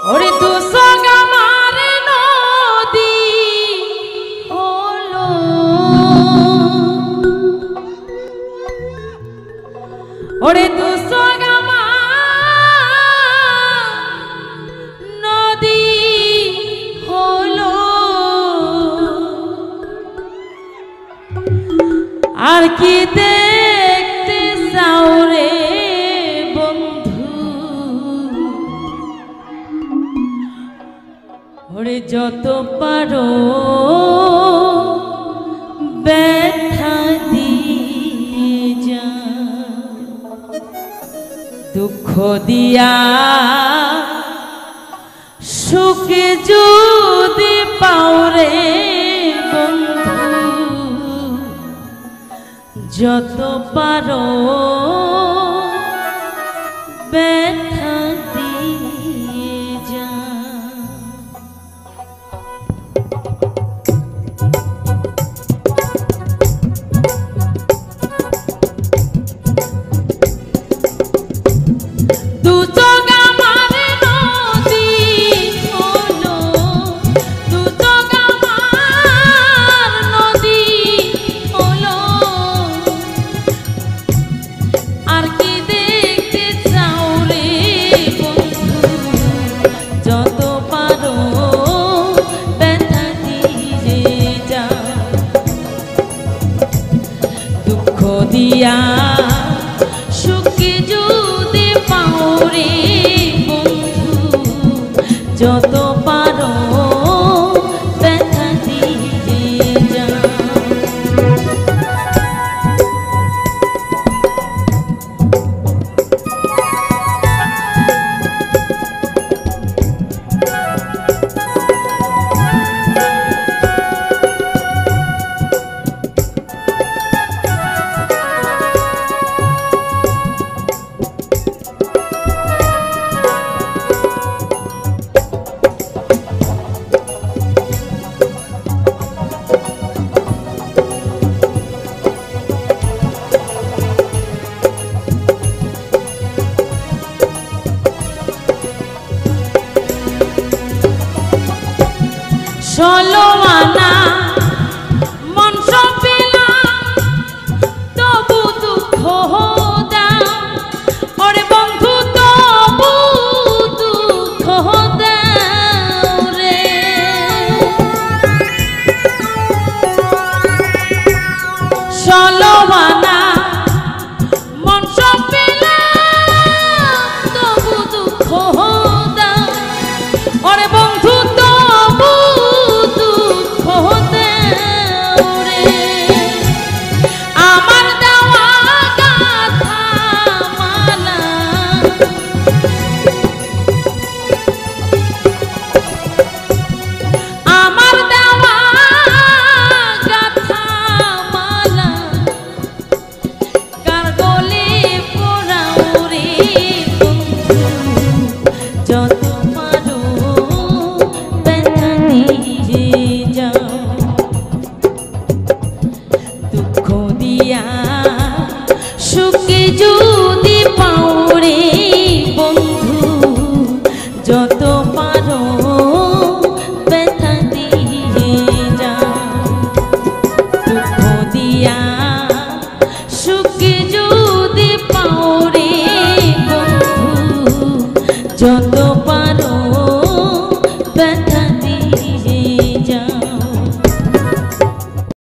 ওরে দুসগ আমার নদী হলো ওরে দুসগ আমার নদী হলো আর কি দেখতে চাও রে ওরে যত পারো ব্যথা দিয়ে যা দুঃখ দিয়া সুখে যদি পাও রে বন্ধু যত পারো ব্যথা দিয়ে যা দিয়া সুখে যদি পাও রে বন্ধু যত পারো ব্যথা দিয়ে যা ষোলো আনা মন সপিলাম তবু দুঃখ দাও ওরে বন্ধু তবু দুঃখ দাও রে ষোলো আনা মন সপিলাম তবু দুঃখ দাও ওরে বন্ধু সুখে যদি পাও রে বন্ধু যত পারো ব্যথা দিয়ে যা দুঃখ দিয়া সুখে যদি পাও রে বন্ধু যত পারো ব্যথা